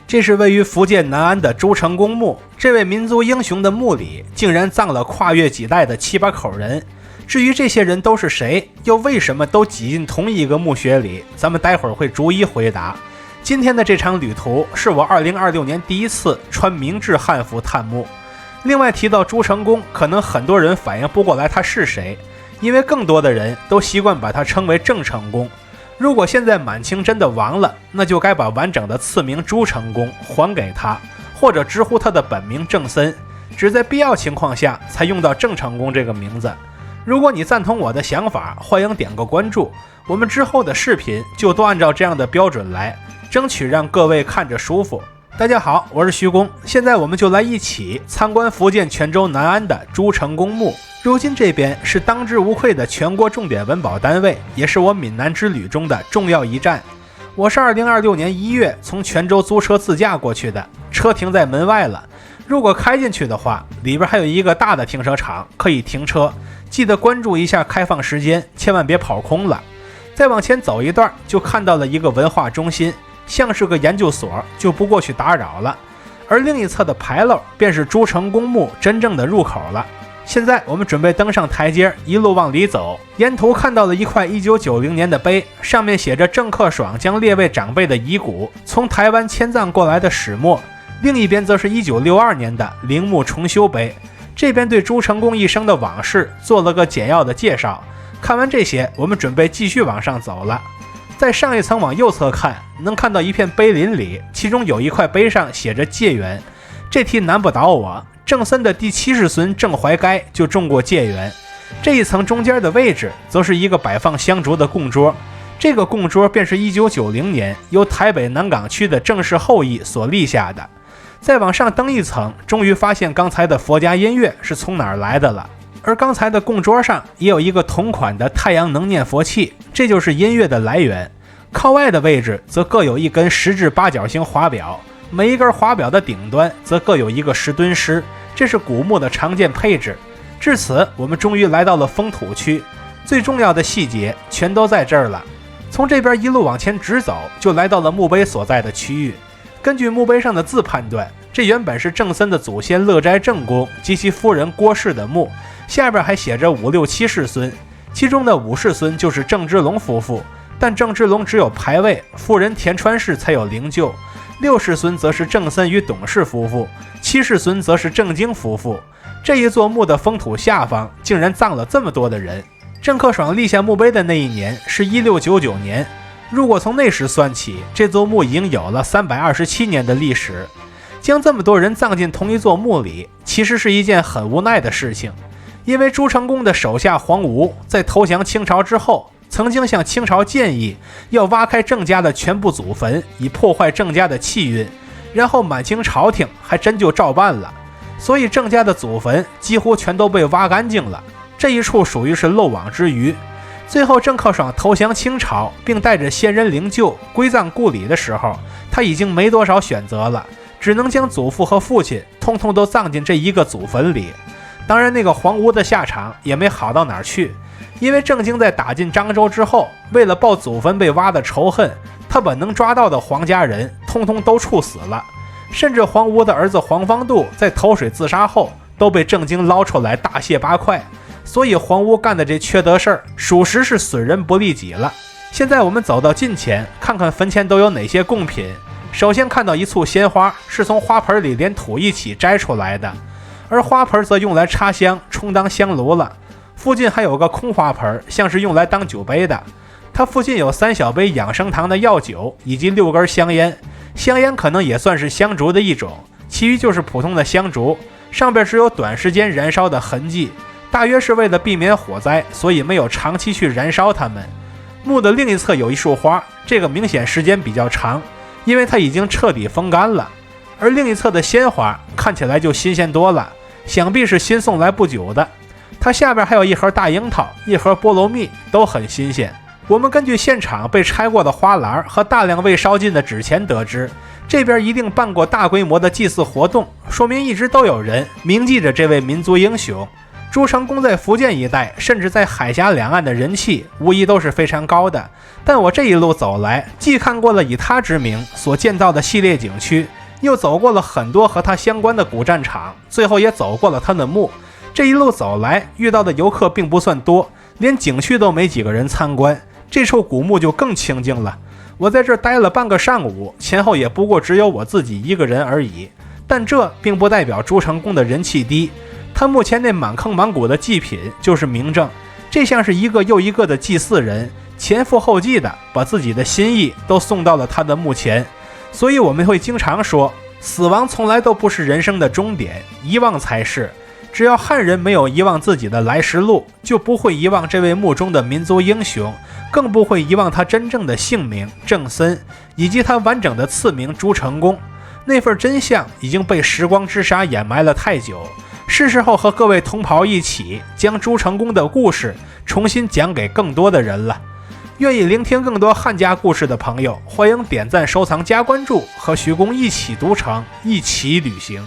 這是位於福建南安的朱成公墓，這位民族英雄的墓裡竟然葬了跨越幾代的7、8口人。至於這些人都是誰，又為什麼都擠進同一個墓穴裡，咱們待會兒會逐一回答。今天的這場旅途是我2026年第一次穿明制漢服探墓。另外提到朱成公，可能很多人反应不過来他是誰，因為更多的人都習慣把他稱為鄭成功。如果現在滿清真的亡了，那就該把完整的次名朱成功還給他，或者直呼他的本名郑森，只在必要情況下才用到郑成功这个名字。如果你贊同我的想法，歡迎點個關注，我們之後的視頻就都按照這樣的標準來，爭取讓各位看着舒服。大家好，我是徐公，現在我們就來一起參觀福建泉州南安的朱成功墓。如今這邊是當之無愧的全國重點文保單位，也是我閩南之旅中的重要一站。我是2026年1月從泉州租車自駕過去的，車停在門外了。如果開進去的話，裡邊還有一個大的停車場可以停車，記得關注一下開放時間，千萬別跑空了。再往前走一段，就看到了一個文化中心，像是個研究所，就不過去打擾了。而另一側的牌樓便是朱成功墓真正的入口了。現在我們準備登上台階，一路往裡走，沿途看到了一塊1990年的碑，上面寫着鄭克爽將列位長輩的遺骨從台灣遷葬過來的始末，另一邊則是1962年的陵墓重修碑，這邊對朱成功一生的往事做了個簡要的介紹。看完這些，我們準備繼續往上走了。在上一層往右側看，能看到一片碑林裡，其中有一塊碑上寫着解元，這題難不倒我。鄭森的第70孫鄭懷該就中過解元。這一層中間的位置則是一個擺放香燭的供桌，這個供桌便是1990年由台北南港區的鄭氏後裔所立下的。再往上登一層，終於發現剛才的佛家音樂是從哪兒來的了。而剛才的供桌上也有一個同款的太陽能念佛器，這就是音樂的來源。靠外的位置則各有一根10至8角形華表，每一根華表的頂端則各有一個石墩獅，這是古墓的常見配置。至此，我們終於來到了封土區，最重要的細節全都在這兒了。從這邊一路往前直走，就來到了墓碑所在的區域。根據墓碑上的字判斷，這原本是鄭森的祖先樂齋鄭公及其夫人郭氏的墓，下邊還寫着5、6、7世孫，其中的5世孫就是鄭芝龍夫婦，但鄭芝龍只有牌位，夫人田川氏才有靈柩。6世孫則是鄭森與董氏夫婦，7世孫則是鄭經夫婦。這一座墓的封土下方竟然葬了這麼多的人。鄭克爽立下墓碑的那一年是1699年，如果從那時算起，這座墓已經有了327年的歷史。將這麼多人葬進同一座墓裡，其實是一件很無奈的事情，因為朱成功的手下黃吳在投降清朝之後，曾經向清朝建議要挖開鄭家的全部祖墳，以破壞鄭家的氣運，然後滿清朝廷還真就照辦了，所以鄭家的祖墳幾乎全都被挖乾淨了，這一處屬於是漏網之魚。最後鄭克爽投降清朝，並帶着先人靈柩歸葬故里的時候，他已經沒多少選擇了，只能將祖父和父親通通都葬進這一個祖墳裡。當然那個黃吳的下場也沒好到哪兒去，因為鄭經在打進漳州之後，為了報祖墳被挖的仇恨，他把能抓到的黃家人通通都處死了，甚至黃吳的兒子黃方度在投水自殺後都被鄭經撈出來大卸八塊。所以黃吳幹的這缺德事兒，屬實是損人不利己了。現在我們走到近前，看看墳前都有哪些貢品。首先看到一簇鮮花，是從花盆裡連土一起摘出來的，而花盆則用來插香，充當香爐了。附近還有個空花盆，像是用來當酒杯的。它附近有3小杯養生堂的藥酒，以及6根香煙。香煙可能也算是香燭的一種，其餘就是普通的香燭，上邊只有短時間燃燒的痕跡。大約是為了避免火災，所以沒有長期去燃燒它們。墓的另一側有一束花，這個明顯時間比較長，因為它已經徹底風乾了。而另一側的鮮花看起來就新鮮多了，想必是新送來不久的。它下邊還有一盒大櫻桃，一盒菠蘿蜜，都很新鮮。我們根據現場被拆過的花籃和大量未燒盡的紙錢得知，這邊一定辦過大規模的祭祀活動，說明一直都有人銘記着這位民族英雄。朱成功在福建一帶，甚至在海峽兩岸的人氣無疑都是非常高的。但我這一路走來，既看過了以他之名所建造的系列景區，又走過了很多和他相關的古戰場，最後也走過了他的墓。這一路走來，遇到的遊客並不算多，連景區都沒幾個人參觀，這處古墓就更清靜了。我在這兒待了半個上午，前後也不過只有我自己一個人而已。但這並不代表朱成功的人氣低，他目前那滿坑滿谷的祭品就是明證。這像是一個又一個的祭祀人，前赴後繼的把自己的心意都送到了他的墓前。所以我們会經常說，死亡從來都不是人生的終點，遺忘才是。只要漢人沒有遺忘自己的來時路，就不會遺忘這位墓中的民族英雄，更不會遺忘他真正的姓名鄭森，以及他完整的次名朱成功。那份真相已經被時光之沙掩埋了太久，是時候和各位同袍一起將朱成功的故事重新講給更多的人了。愿意聆听更多漢家故事的朋友，歡迎點讚、收藏、加關注，和徐公一起讀城，一起旅行。